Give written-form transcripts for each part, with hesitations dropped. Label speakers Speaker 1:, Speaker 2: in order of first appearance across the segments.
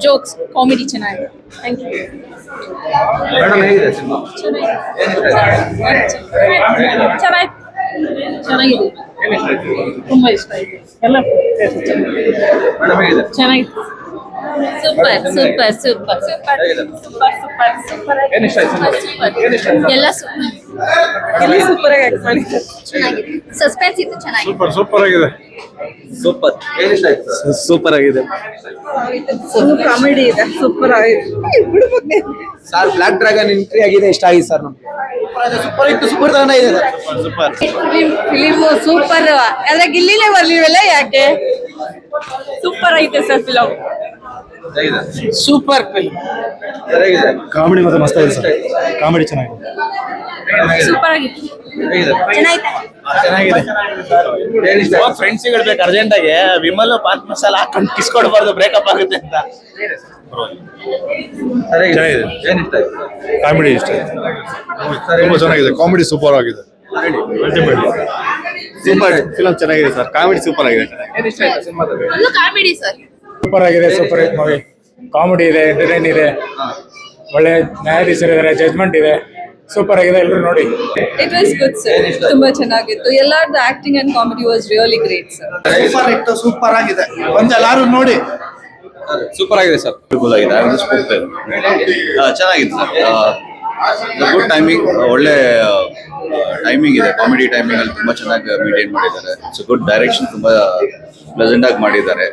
Speaker 1: Jokes comedy ಚೆನ್ನಾಗಿದೆ. Thank you.
Speaker 2: Madam ಹೇಗಿದೆ cinema?
Speaker 1: ಚೆನ್ನಾಗಿದೆ. ತುಂಬಾ ಇಷ್ಟ ಆಯ್ತು. ಎಲ್ಲ
Speaker 2: ಮೇಡಮ್ ಹೇಗಿದೆ?
Speaker 1: ಚೆನ್ನಾಗಿತ್ತು. Super super super super super super super.
Speaker 2: ಏನು ಇಷ್ಟ ಆಯ್ತು ಸಿನಿಮಾ? ಏನು ಇಷ್ಟ ಆಯ್ತು?
Speaker 1: ಎಲ್ಲ ಸೂಪರ್.
Speaker 3: ಎಲ್ಲ ಸೂಪರ್ ಆಗಿ ಆಕ್ಟ್ ಮಾಡಿದ್ದಾರೆ.
Speaker 1: ಚೆನ್ನಾಗಿದೆ. ಸಸ್ಪೆನ್ಸ್ ಇತ್ತು. ಚೆನ್ನಾಗಿದೆ.
Speaker 4: ಸೂಪರ್ ಆಗಿದೆ.
Speaker 2: ಸೂಪರ್. ಏನು ಇಷ್ಟ ಆಯ್ತು?
Speaker 4: ಸೂಪರ್ ಆಗಿದೆ.
Speaker 3: ಫುಲ್ ಕಾಮಿಡಿ ಇದೆ. ಸೂಪರ್ ಆಗಿದೆ.
Speaker 5: ಸರ್ ಬ್ಲಾಕ್ ಡ್ರ್ಯಾಗನ್ ಎಂಟ್ರಿ ಆಗಿದೆ, ಇಷ್ಟ ಆಗಿದೆ ಸರ್ ನಮ್ಗೆ. ಸೂಪರ್ ಇತ್ತು, ಸೂಪರ್ ತರನ ಇದೆ
Speaker 4: ಸೂಪರ್.
Speaker 3: Film super. ಆದ್ರೆ ಗಿಲ್ಲಿನೇ ಬರ್ಲಿವಲ್ಲ ಯಾಕೆ? ಸೂಪರ್ ಐತೆ ಸರ್ ಫಿಲಮ್.
Speaker 2: ಹೇಗಿದೆ?
Speaker 5: Super film.
Speaker 2: ಹೇಗಿದೆ?
Speaker 4: ಕಾಮಿಡಿ ಮತ್ತೆ ಮಸ್ತ್ ಆಗಿದೆ ಸರ್. ಕಾಮಿಡಿ ಚೆನ್ನಾಗಿದೆ.
Speaker 1: ಸೂಪರ್ ಆಗಿತ್ತು.
Speaker 2: ಹೇಗಿದೆ?
Speaker 1: ಚೆನ್ನಾಗಿದೆ.
Speaker 4: ಚೆನ್ನಾಗಿದೆ.
Speaker 2: ಏನು ಇಷ್ಟ ಆಯ್ತು?
Speaker 6: ಫ್ರೆಂಡ್ಸ್ಗಳು ಬೇಕು ಅರ್ಜೆಂಟ್ ಆಗಿ ವಿಮಲ್ ಪಾತ್ ಮಸಾಲ ಹಾಕೊಂಡು ಕಿಸ್ಕೊಡ್ಬಾರ್ದು, ಬ್ರೇಕಪ್ ಆಗುತ್ತೆ ಅಂತ.
Speaker 2: ಸರ್ ಹೇಗಿದೆ?
Speaker 4: ಚೆನ್ನಾಗಿದೆ.
Speaker 2: ಏನು ಇಷ್ಟ ಆಯ್ತು?
Speaker 4: ಕಾಮಿಡಿ ಇಷ್ಟ ತುಂಬಾ ಚೆನ್ನಾಗಿದೆ. ಕಾಮಿಡಿ ಸೂಪರ್ ಆಗಿದೆ.
Speaker 2: ಸೂಪರ್.
Speaker 4: ಫಿಲಮ್ ಚೆನ್ನಾಗಿದೆ ಸರ್. ಕಾಮಿಡಿ ಸೂಪರ್ ಆಗಿದೆ.
Speaker 2: ಏನು ಇಷ್ಟ ಆಯ್ತು ಸಿನಿಮಾದಲ್ಲಿ?
Speaker 1: Full comedy sir.
Speaker 4: ಸೂಪರ್ ಆಗಿದೆ. Super hit movie. ಕಾಮಿಡಿ ಇದೆ, ಎಂಟರ್ಟೈನ್ ಇದೆ, ಒಳ್ಳೆ ನ್ಯಾಯಾಧೀಶರಿದ್ದಾರೆ, ಜಜ್ಮೆಂಟ್ ಇದೆ. ಸೂಪರ್ ಆಗಿದೆ, ಎಲ್ಲರೂ ನೋಡಿ.
Speaker 3: It was good sir. ತುಂಬಾ ಚೆನ್ನಾಗಿತ್ತು. ಎಲ್ಲಾರ್ದು acting and comedy was really great sir.
Speaker 5: Super ಇತ್ತು, ಸೂಪರ್ ಆಗಿದೆ. ಎಲ್ಲಾರು ನೋಡಿ.
Speaker 2: ಸೂಪರ್ ಆಗಿದೆ ಸರ್.
Speaker 6: ಚೆನ್ನಾಗಿತ್ತು ಸರ್. ಗುಡ್ ಟೈಮಿಂಗ್, ಒಳ್ಳೆ ಟೈಮಿಂಗ್ ಇದೆ. ಕಾಮಿಡಿ ಟೈಮಿಂಗ್ ಅಲ್ಲಿ ತುಂಬಾ ಚೆನ್ನಾಗಿ ಮೇಂಟೈನ್ ಮಾಡಿದ್ದಾರೆ. ಸೊ ಗುಡ್ ಡೈರೆಕ್ಷನ್, ತುಂಬಾ ಪ್ಲೆಸೆಂಟ್ ಆಗಿ ಮಾಡಿದ್ದಾರೆ.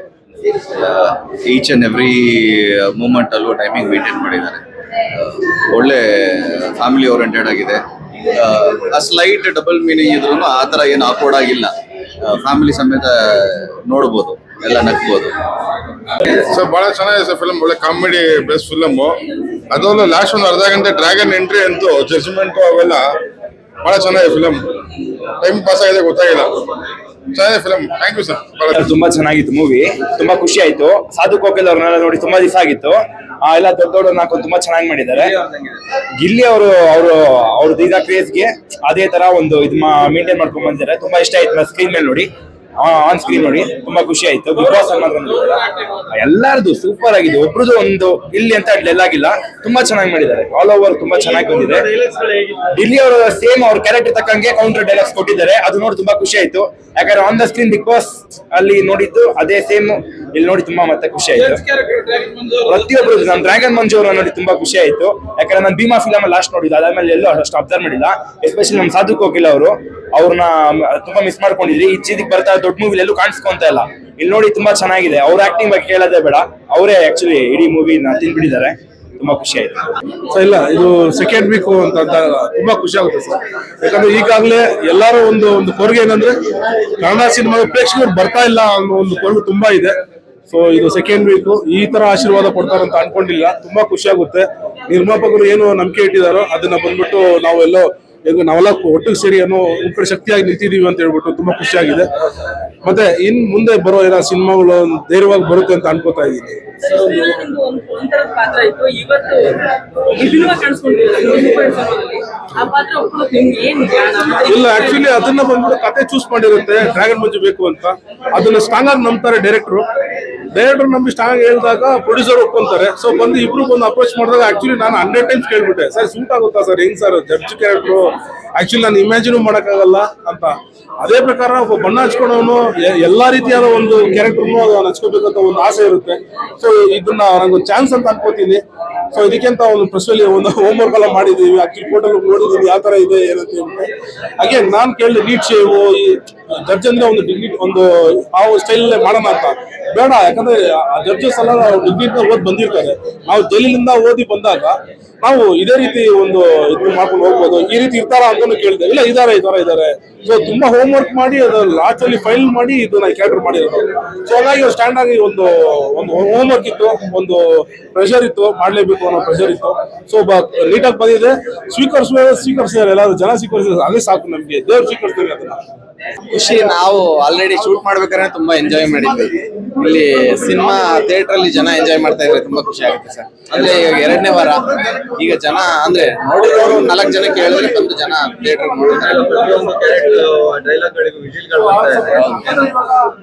Speaker 6: ಈಚ್ ಅಂಡ್ ಎವ್ರಿ ಮೂಮೆಂಟ್ ಅಲ್ಲೂ ಟೈಮಿಂಗ್ ಮೇಂಟೈನ್ ಮಾಡಿದ್ದಾರೆ. ಒಳ್ಳೆ ಫ್ಯಾಮಿಲಿ ಓರಿಯೆಂಟೆಡ್ ಆಗಿದೆ. ಆ ಸ್ಲೈಟ್ ಡಬಲ್ ಮೀನಿಂಗ್ ಇದ್ರೂ ಆ ಥರ ಏನು ಆಕ್ವರ್ಡ್ ಆಗಿಲ್ಲ. ಫ್ಯಾಮಿಲಿ ಸಮೇತ ನೋಡ್ಬೋದು, ಎಲ್ಲ ನಗ್ಬೋದು.
Speaker 4: ಸರ್ ಬಹಳ ಚೆನ್ನಾಗಿದೆ ಸರ್ ಫಿಲಮ್. ಒಳ್ಳೆ ಕಾಮಿಡಿ ಬೆಸ್ಟ್ ಫಿಲಮ್. ಅದೊಂದು ಲಾಸ್ಟ್ ಒಂದು ಅರ್ಧ ಗಂಟೆ ಡ್ರ್ಯಾಗನ್ ಎಂಟ್ರಿ ಅಂತೂ ಜಡ್ಜ್ಮೆಂಟ್ ಅವೆಲ್ಲ ಬಹಳ ಚೆನ್ನಾಗಿದೆ ಫಿಲಮ್. ಟೈಮ್ ಪಾಸ್ ಆಗಿದೆ, ಗೊತ್ತಾಗಿಲ್ಲ. ಚೆನ್ನಾಗಿದೆ ಫಿಲಮ್. Thank you sir.
Speaker 7: ತುಂಬಾ ಚೆನ್ನಾಗಿತ್ತು ಮೂವಿ. ತುಂಬಾ ಖುಷಿ ಆಯ್ತು. ಸಾಧು ಕೋಕಿಲ್ ಅವ್ರನ್ನೆಲ್ಲ ನೋಡಿ ತುಂಬಾ ದಿವಸ ಆಗಿತ್ತು. ಎಲ್ಲ ದೊಡ್ಡ ಹಾಕೊಂಡು ತುಂಬಾ ಚೆನ್ನಾಗಿ ಮಾಡಿದ್ದಾರೆ. ಗಿಲ್ಲಿ ಅವ್ರದ್ದು ಈಗ ಕ್ರೇಜ್ಗೆ ಅದೇ ತರ ಒಂದು ಇದು ಮೇಂಟೈನ್ ಮಾಡ್ಕೊಂಡ್ ಬಂದಿದ್ದಾರೆ. ತುಂಬಾ ಇಷ್ಟ ಆಯ್ತು. ಸ್ಕ್ರೀನ್ ಮೇಲೆ ನೋಡಿ, ಆನ್ ಸ್ಕ್ರೀನ್ ನೋಡಿ ತುಂಬಾ ಖುಷಿ ಆಯ್ತು. ಬಿಗ್ ಬಾಸ್ ಎಲ್ಲಾರ್ದು ಸೂಪರ್ ಆಗಿದೆ. ಒಬ್ರದ್ದು ಒಂದು ಇಲ್ಲಿ ಅಂತ ಆಗಿಲ್ಲ. ತುಂಬಾ ಚೆನ್ನಾಗಿ ಮಾಡಿದ್ದಾರೆ. ಆಲ್ ಓವರ್ ತುಂಬಾ ಚೆನ್ನಾಗಿ ಬಂದಿದೆ. ಡಿಲ್ಲಿ ಅವರು ಸೇಮ್ ಅವ್ರ ಕ್ಯಾರೆಕ್ಟರ್ ತಕ್ಕಂಗೆ ಕೌಂಟರ್ ಡೈಲಾಗ್ಸ್ ಕೊಟ್ಟಿದ್ದಾರೆ. ಅದು ನೋಡಿ ತುಂಬಾ ಖುಷಿ ಆಯ್ತು. ಯಾಕಂದ್ರೆ on the screen Bigg Boss ಅಲ್ಲಿ ನೋಡಿದ್ದು ಅದೇ ಸೇಮ್ ಇಲ್ಲಿ ನೋಡಿ ತುಂಬಾ ಮತ್ತೆ ಖುಷಿ ಆಯ್ತು. ಪ್ರತಿಯೊಬ್ರು ನಮ್ ಡ್ರ್ಯಾಗನ್ ಮಂಜು ಅವ್ರ ನೋಡಿ ತುಂಬಾ ಖುಷಿ ಆಯ್ತು. ಯಾಕಂದ್ರೆ ನಾನು ಭೀಮಾ ಫಿಲಮ್ ಲಾಸ್ಟ್ ನೋಡಿದ್ದು, ಅದಾದ್ಮೇಲೆ ಎಲ್ಲೂ ಅಷ್ಟು ಅಬ್ಸರ್ವ್ ಮಾಡಿಲ್ಲ. ಎಸ್ಪೆಷಲಿ ನಮ್ ಸಾಧು ಕೋಕಿಲ್ ಅವ್ರನ್ನ ತುಂಬಾ ಮಿಸ್ ಮಾಡ್ಕೊಂಡಿದ್ರಿ. ಈ ಚೀದಿಗೆ ಬರ್ತಾ ದೊಡ್ಡ ಮೂವಿ ಎಲ್ಲೂ ಕಾಣಿಸ್ಕೊಂತ ಇಲ್ಲ. ಇಲ್ಲಿ ನೋಡಿ ತುಂಬಾ ಚೆನ್ನಾಗಿದೆ. ಅವ್ರ ಆಕ್ಟಿಂಗ್ ಬಗ್ಗೆ ಕೇಳೋದೇ ಬೇಡ. ಅವರೇ ಆಕ್ಚುಲಿ ಇಡೀ ಮೂವಿನ ತಿನ್ಬಿಟ್ಟಿದ್ದಾರೆ. ತುಂಬಾ ಖುಷಿ ಆಯ್ತು.
Speaker 4: ಇಲ್ಲ, ಇದು ಸೆಕೆಂಡ್ ವೀಕ್ ಅಂತ ತುಂಬಾ ಖುಷಿ ಆಗುತ್ತೆ ಸರ್. ಯಾಕಂದ್ರೆ ಈಗಾಗಲೇ ಎಲ್ಲಾರು ಒಂದು ಕೊರಗೆ ಏನಂದ್ರೆ ಕನ್ನಡ ಸಿನಿಮಾ ಪ್ರೇಕ್ಷಕರು ಬರ್ತಾ ಇಲ್ಲ ಅನ್ನೋ ಒಂದು ಕೊರಗು ತುಂಬಾ ಇದೆ. ಸೊ ಇದು ಸೆಕೆಂಡ್ ವೀಕ್ ಈ ತರ ಆಶೀರ್ವಾದ ಕೊಡ್ತಾರಂತ ಅನ್ಕೊಂಡಿಲ್ಲ. ತುಂಬಾ ಖುಷಿ ಆಗುತ್ತೆ. ನಿರ್ಮಾಪಕರು ಏನು ನಂಬಿಕೆ ಇಟ್ಟಿದಾರೋ ಅದನ್ನ ಬಂದ್ಬಿಟ್ಟು ನಾವೆಲ್ಲ ಒಟ್ಟಿಗೆ ಸೇರಿ ಏನೋ ಒಂದ್ ಕಡೆ ಶಕ್ತಿಯಾಗಿ ನಿಂತಿದೀವಿ ಅಂತ ಹೇಳ್ಬಿಟ್ಟು ತುಂಬಾ ಖುಷಿಯಾಗಿದೆ. ಮತ್ತೆ ಇನ್ ಮುಂದೆ ಬರೋ ಏನೋ ಸಿನಿಮಾಗಳು ಧೈರ್ಯವಾಗಿ ಬರುತ್ತೆ ಅಂತ ಅನ್ಕೋತಾ ಇದ್ದೀನಿ.
Speaker 3: ಪಾತ್ರ ಇತ್ತು, ಇವತ್ತು ವಿಭಿನ್ನವಾಗಿ ಕಾಣಿಸ್ಕೊಂಡಿಲ್ಲ. ಆ ಪಾತ್ರ
Speaker 4: ಇಲ್ಲ, ಆಕ್ಚುಲಿ ಅದನ್ನ ಬಂದ್ಬಿಟ್ಟು ಕತೆ ಚೂಸ್ ಮಾಡಿರುತ್ತೆ. ಡ್ರ್ಯಾಗನ್ ಮಂಜು ಬೇಕು ಅಂತ ಅದನ್ನ ಸ್ಟ್ರಾಂಗ್ ಆಗಿ ನಂಬ್ತಾರೆ ಡೈರೆಕ್ಟರ್ ನಂಬಿ ಸ್ಟ್ರಾಂಗ್ ಹೇಳಿದಾಗ ಪ್ರೊಡ್ಯೂಸರ್ ಒಪ್ಕೊಂತಾರೆ. ಸೊ ಬಂದು ಇಬ್ರು ಬಂದು ಅಪ್ರೋಚ್ ಮಾಡಿದಾಗ ಆಕ್ಚುಲಿ ನಾನು 100 ಟೈಮ್ಸ್ ಕೇಳ್ಬಿಟ್ಟೆ, ಸರ್ ಸೂಟ್ ಆಗುತ್ತಾ ಸರ್, ಹೆಂಗ್ ಸರ್ ಜಡ್ಜ್ ಕ್ಯಾರೆಕ್ಟ್ರು ಆಕ್ಚುಲಿ ನಾನು ಇಮ್ಯಾಜಿನ್ ಮಾಡಕ್ಕಾಗಲ್ಲ ಅಂತ. ಅದೇ ಪ್ರಕಾರ ಒಬ್ಬ ಬಣ್ಣ ಹಚ್ಕೊಂಡವನು ಎಲ್ಲಾ ರೀತಿಯಾದ ಒಂದು ಕ್ಯಾರೆಕ್ಟರ್ನು ಅದನ್ನ ಹಚ್ಕೋಬೇಕಂತ ಒಂದು ಆಸೆ ಇರುತ್ತೆ. ಸೊ ಇದನ್ನ ನಂಗೊಂದು ಚಾನ್ಸ್ ಅಂತ ಅನ್ಕೋತೀನಿ. ಸೊ ಇದಕ್ಕಿಂತ ಒಂದು ಪ್ರೆಸ್ಸಲ್ಲಿ ಒಂದು ಹೋಮ್ ವರ್ಕ್ ಎಲ್ಲ ಮಾಡಿದೀವಿ. ಆಕ್ಚುಲಿ ಫೋಟೋ ನೋಡಿದೀವಿ ಯಾವ ತರ ಇದೆ ಏನಂತ ಹೇಳ್ಬಿಟ್ಟು. ಹಾಗೆ ನಾನ್ ಕೇಳಿದೆ ನೀಟ್ ಶೇವು ಈ ಜಡ್ಜ್ ಅಂದ್ರೆ ಒಂದು ಡಿಗ್ನಿಟಿ ಒಂದು ಆ ಸ್ಟೈಲ್ ಮಾಡೋಣ ಅಂತ. ಬೇಡ, ಯಾಕಂದ್ರೆ ಜಡ್ಜಸ್ ಎಲ್ಲ ಡಿಗ್ನಿಟಿ ಓದಿ ಬಂದಿರ್ತಾರೆ. ನಾವು ಜೈಲಿನಿಂದ ಓದಿ ಬಂದಾಗ ನಾವು ಇದೇ ರೀತಿ ಒಂದು ಇದು ಮಾಡ್ಕೊಂಡು ಹೋಗ್ಬೋದು. ಈ ರೀತಿ ಇರ್ತಾರ ಅಂತ ಕೇಳಿದೆ. ಇಲ್ಲ, ಇದಾರೆ. ಸೊ ತುಂಬಾ ಹೋಮ್ ವರ್ಕ್ ಮಾಡಿ ಅದು ಲಾಸ್ಟ್ ಅಲ್ಲಿ ಫೈಲ್ ಮಾಡಿ ಇದನ್ನ ಕ್ಯಾರೆಕ್ಟರ್ ಮಾಡಿರೋದು. ಸೊ ಹಾಗಾಗಿ ಸ್ಟ್ಯಾಂಡ್ ಆಗಿ ಒಂದು ಹೋಮ್ ವರ್ಕ್ ಇತ್ತು, ಒಂದು ಪ್ರೆಷರ್ ಇತ್ತು, ಮಾಡ್ಲೇಬೇಕು ಅನ್ನೋ ಪ್ರೆಷರ್ ಇತ್ತು. ಸೊ ನೀಟಾಗಿ ಬಂದಿದೆ. ಸ್ವೀಕರಿಸಿದ್ರೆ ಎಲ್ಲಾದ್ರು ಜನ ಸ್ವೀಕರಿಸಿದ್ರೆ ಅದೇ ಸಾಕು ನಮ್ಗೆ. ದೇವ್ರು ಸ್ವೀಕರಿಸ್ತಾರೆ ಅದನ್ನ.
Speaker 5: ಖುಷಿ ನಾವು ಆಲ್ರೆಡಿ ಶೂಟ್ ಮಾಡ್ಬೇಕಾದ್ರೆ ತುಂಬಾ ಎಂಜಾಯ್ ಮಾಡಿದ್ವಿ. ಇಲ್ಲಿ ಸಿನಿಮಾ ಥಿಯೇಟರ್ ಅಲ್ಲಿ ಜನ ಎಂಜಾಯ್ ಮಾಡ್ತಾ ಇದ್ರೆ ತುಂಬಾ ಖುಷಿ ಆಗುತ್ತೆ ಸರ್. ಅಂದ್ರೆ ಈಗ 2ನೇ ವಾರ, ಈಗ ಜನ ಅಂದ್ರೆ ನೋಡಿರೋರು 4 ಜನ ಕೇಳಿದ್ರೆ ಬಂದು ಜನ ಥಿಯೇಟರ್ ನೋಡ್ತಾರೆ.
Speaker 2: ಪ್ರತಿಯೊಂದು ಕ್ಯಾರೆಕ್ಟರ್ ಡೈಲಾಗ್ಗಳಿಗೂ ವಿಜಿಲ್ಗಳು ಬರ್ತಾ ಇದೆ.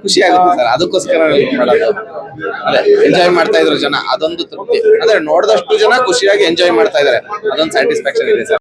Speaker 5: ಖುಷಿ ಆಗುತ್ತೆ ಸರ್, ಅದಕ್ಕೋಸ್ಕರ ಮಾಡೋದು. ಅದೇ ಎಂಜಾಯ್ ಮಾಡ್ತಾ ಇದ್ರು ಜನ, ಅದೊಂದು ತೃಪ್ತಿ. ಅಂದ್ರೆ ನೋಡಿದಷ್ಟು ಜನ ಖುಷಿಯಾಗಿ ಎಂಜಾಯ್ ಮಾಡ್ತಾ ಇದಾರೆ, ಅದೊಂದು ಸ್ಯಾಟಿಸ್ಫ್ಯಾಕ್ಷನ್ ಇದೆ ಸರ್.